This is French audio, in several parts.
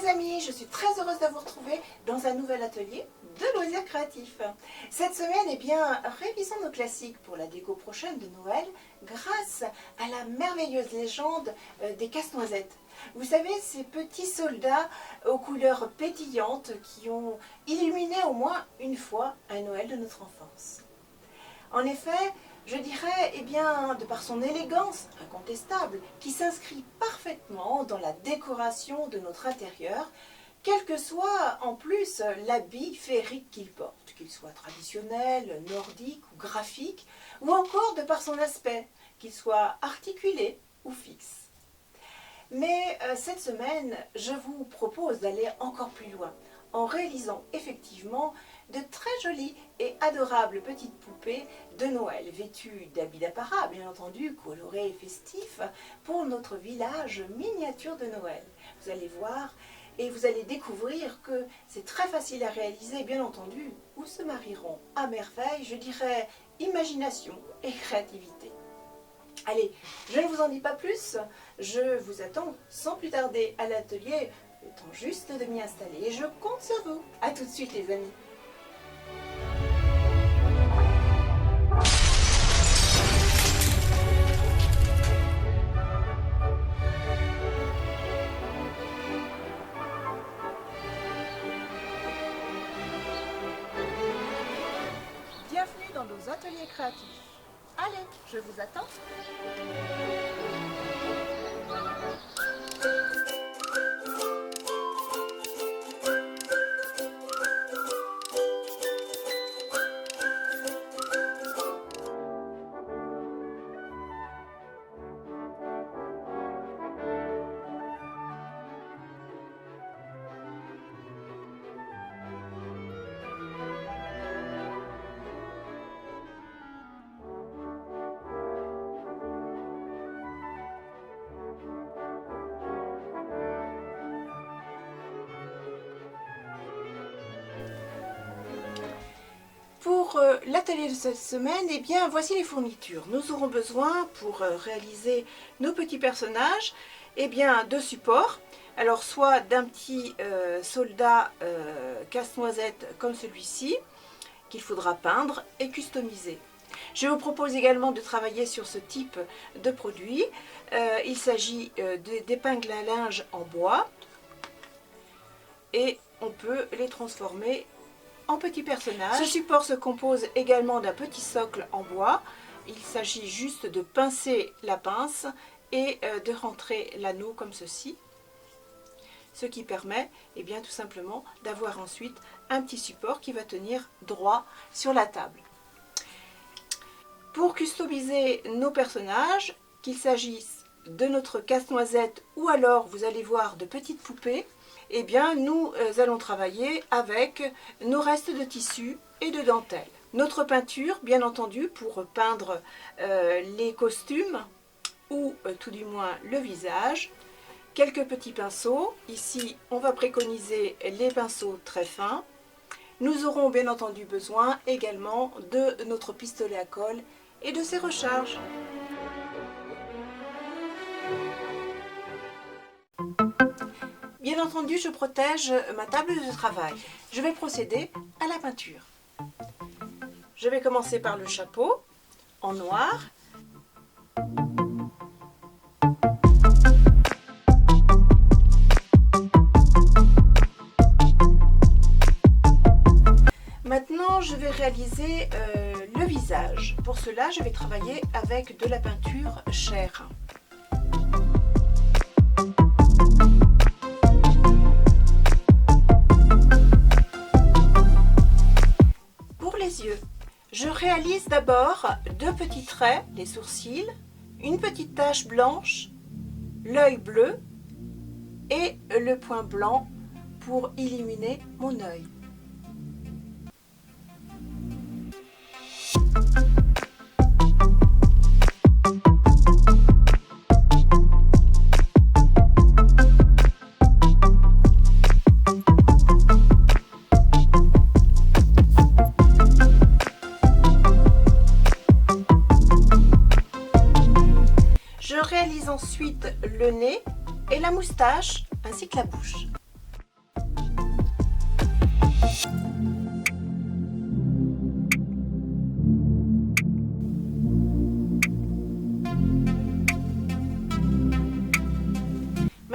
amis, je suis très heureuse de vous retrouver dans un nouvel atelier de loisirs créatifs. Cette semaine, révisons nos classiques pour la déco prochaine de Noël grâce à la merveilleuse légende des casse-noisettes. Vous savez, ces petits soldats aux couleurs pétillantes qui ont illuminé au moins une fois un Noël de notre enfance. En effet, je dirais, de par son élégance incontestable, qui s'inscrit parfaitement dans la décoration de notre intérieur, quel que soit en plus l'habit féerique qu'il porte, qu'il soit traditionnel, nordique ou graphique, ou encore de par son aspect, qu'il soit articulé ou fixe. Mais cette semaine, je vous propose d'aller encore plus loin, en réalisant effectivement de très jolies et adorables petites poupées de Noël, vêtues d'habits d'apparat, bien entendu, colorés et festifs, pour notre village miniature de Noël. Vous allez voir et vous allez découvrir que c'est très facile à réaliser, bien entendu, où se marieront à merveille, je dirais, imagination et créativité. Allez, je ne vous en dis pas plus, je vous attends sans plus tarder à l'atelier, le temps juste de m'y installer et je compte sur vous. A tout de suite les amis. Bienvenue dans nos ateliers créatifs. Allez, je vous attends. Pour l'atelier de cette semaine, voici les fournitures. Nous aurons besoin, pour réaliser nos petits personnages, de supports. Alors, soit d'un petit soldat casse-noisette comme celui-ci, qu'il faudra peindre et customiser. Je vous propose également de travailler sur ce type de produit. Il s'agit d'épingles à linge en bois et on peut les transformer en petits personnages. Ce support se compose également d'un petit socle en bois. Il s'agit juste de pincer la pince et de rentrer l'anneau comme ceci. Ce qui permet tout simplement d'avoir ensuite un petit support qui va tenir droit sur la table. Pour customiser nos personnages, qu'il s'agisse de notre casse-noisette ou alors vous allez voir de petites poupées, nous allons travailler avec nos restes de tissu et de dentelle. Notre peinture, bien entendu, pour peindre les costumes ou tout du moins le visage. Quelques petits pinceaux. Ici, on va préconiser les pinceaux très fins. Nous aurons bien entendu besoin également de notre pistolet à colle et de ses recharges. Bien entendu, je protège ma table de travail. Je vais procéder à la peinture. Je vais commencer par le chapeau en noir. Maintenant, je vais réaliser le visage. Pour cela, je vais travailler avec de la peinture chair. Yeux. Je réalise d'abord deux petits traits, les sourcils, une petite tache blanche, l'œil bleu et le point blanc pour illuminer mon œil. Je réalise ensuite le nez et la moustache ainsi que la bouche.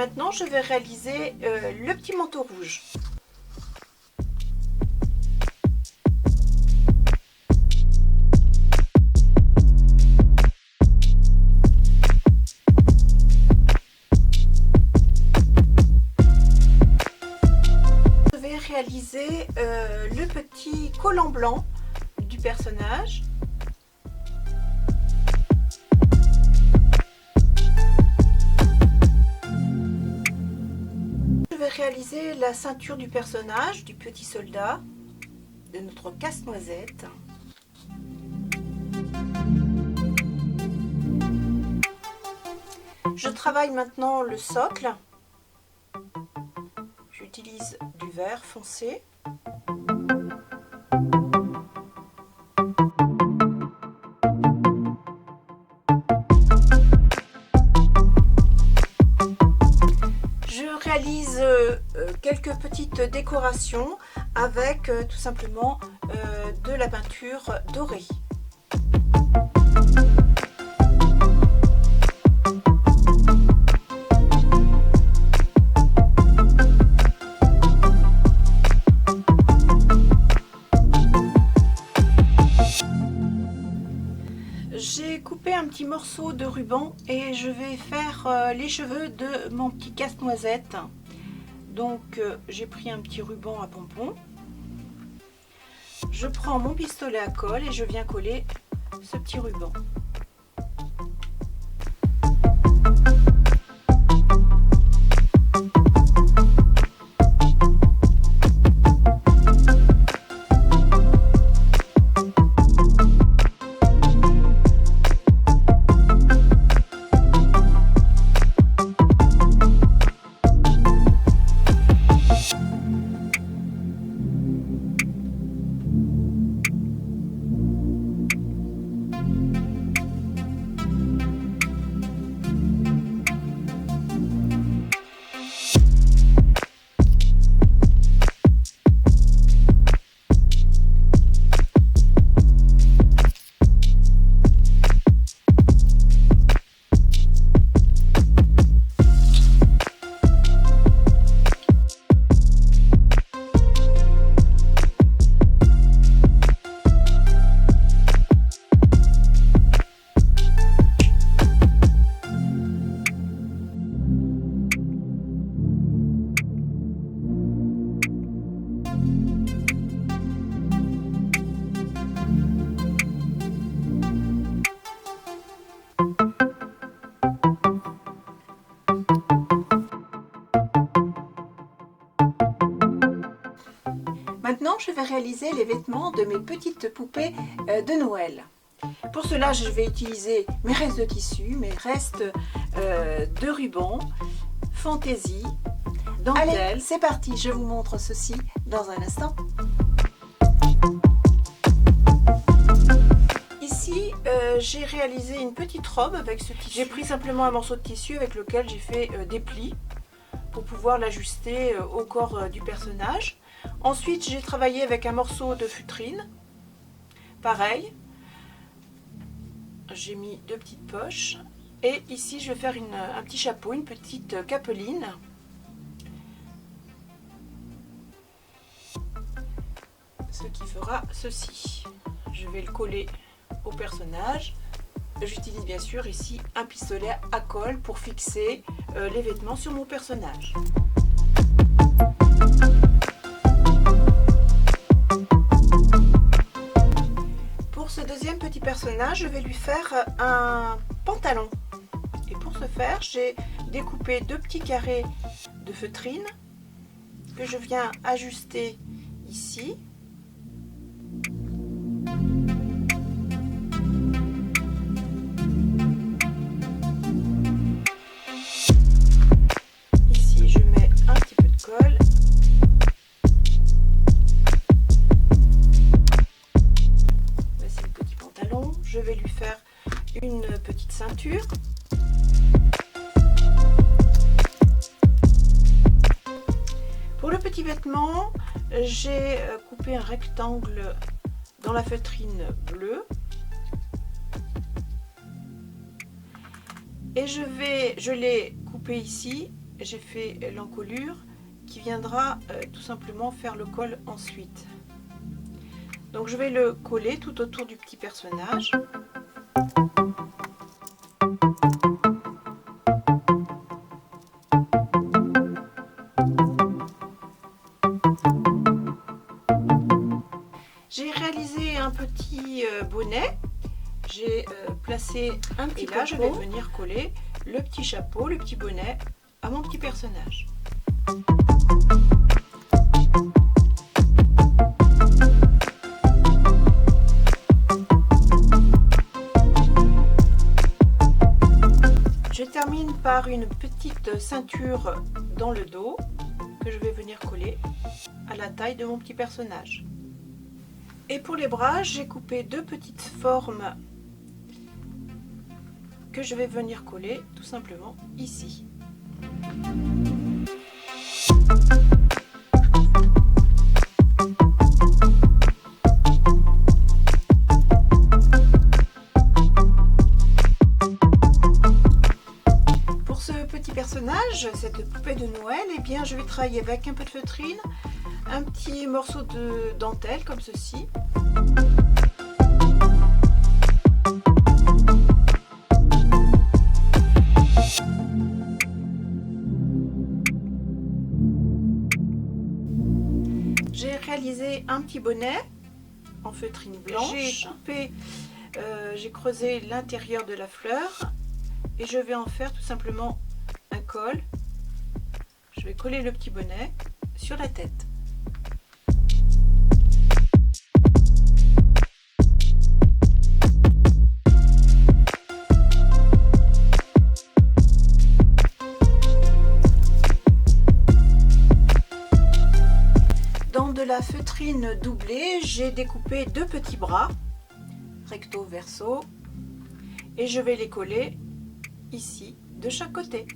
Maintenant, je vais réaliser le petit manteau rouge. Je vais réaliser le petit collant blanc du personnage. Réaliser la ceinture du personnage, du petit soldat, de notre casse-noisette. Je travaille maintenant le socle. J'utilise du vert foncé. Je réalise quelques petites décorations avec tout simplement de la peinture dorée. J'ai coupé un petit morceau de ruban et je vais faire les cheveux de mon petit casse-noisette. Donc j'ai pris un petit ruban à pompons. Je prends mon pistolet à colle et je viens coller ce petit ruban. Maintenant, je vais réaliser les vêtements de mes petites poupées de Noël. Pour cela, je vais utiliser mes restes de tissu, mes restes de ruban, fantaisie, dentelle. Allez, c'est parti, je vous montre ceci dans un instant. Ici, j'ai réalisé une petite robe avec ce tissu. J'ai pris simplement un morceau de tissu avec lequel j'ai fait des plis pour pouvoir l'ajuster au corps du personnage. Ensuite, j'ai travaillé avec un morceau de feutrine. Pareil, j'ai mis deux petites poches. Et ici, je vais faire un petit chapeau, une petite capeline. Ce qui fera ceci. Je vais le coller au personnage. J'utilise bien sûr ici un pistolet à colle pour fixer les vêtements sur mon personnage. Pour ce deuxième petit personnage, je vais lui faire un pantalon. Et pour ce faire, j'ai découpé deux petits carrés de feutrine que je viens ajuster ici. Ici, je mets un petit peu de colle. Voici le petit pantalon. Je vais lui faire une petite ceinture. Pour le petit vêtement, j'ai coupé un rectangle dans la feutrine bleue. Et je l'ai coupé ici j'ai fait l'encolure qui viendra tout simplement faire le col ensuite. Donc je vais le coller tout autour du petit personnage. J'ai réalisé un petit bonnet, j'ai placé un petit pot. Et là je vais venir coller le petit chapeau, le petit bonnet à mon petit personnage. Je termine par une petite ceinture dans le dos que je vais venir coller à la taille de mon petit personnage. Et pour les bras, j'ai coupé deux petites formes que je vais venir coller tout simplement ici. Pour ce petit personnage, cette poupée de Noël, eh bien, je vais travailler avec un peu de feutrine, un petit morceau de dentelle comme ceci. J'ai réalisé un petit bonnet en feutrine blanche. J'ai creusé l'intérieur de la fleur et je vais en faire tout simplement un col. Je vais coller le petit bonnet sur la tête. Dans de la feutrine doublée, j'ai découpé deux petits bras, recto verso, et je vais les coller ici de chaque côté.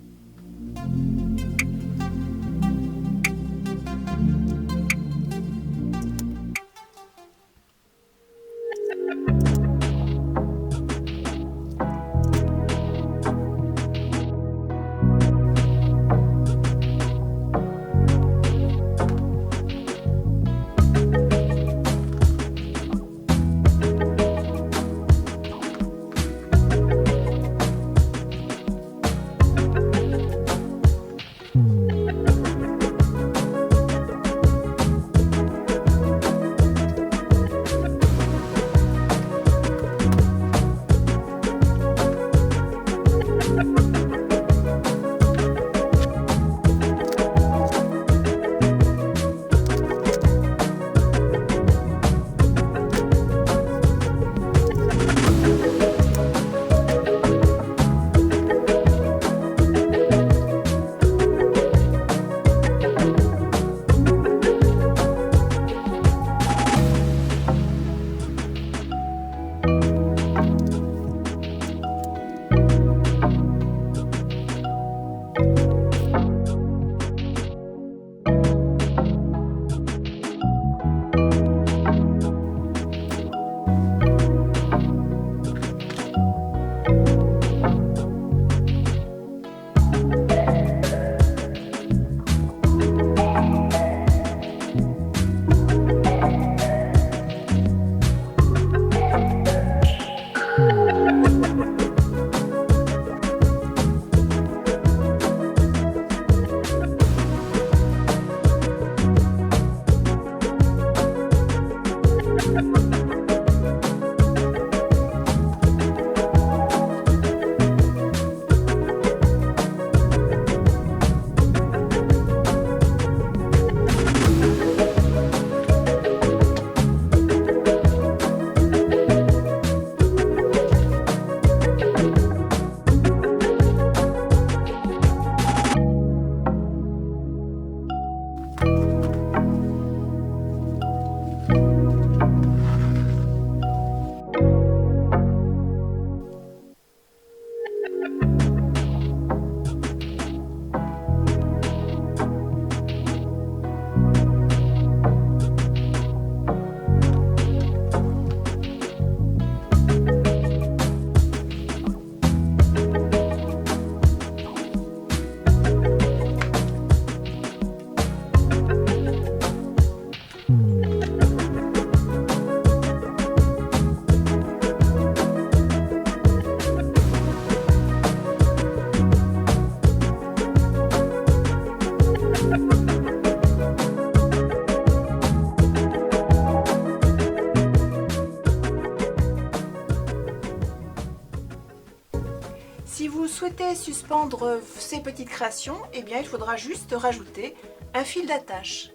suspendre ces petites créations, eh bien, il faudra juste rajouter un fil d'attache.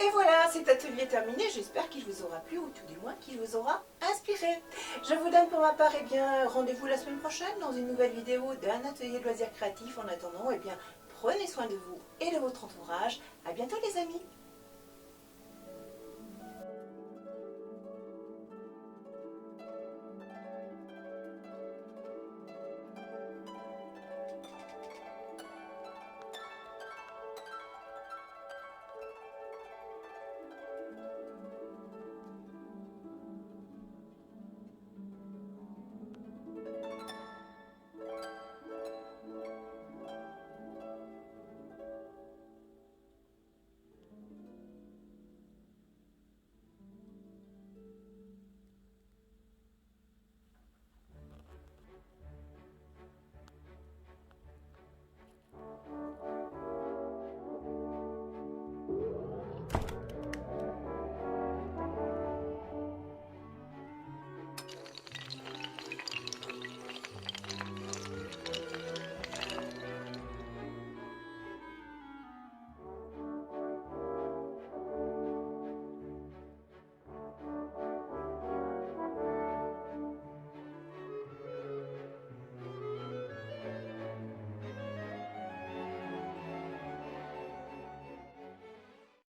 Et voilà, cet atelier est terminé. J'espère qu'il vous aura plu ou tout du moins qu'il vous aura inspiré. Je vous donne pour ma part rendez-vous la semaine prochaine dans une nouvelle vidéo d'un atelier de loisirs créatifs. En attendant, prenez soin de vous et de votre entourage. À bientôt les amis.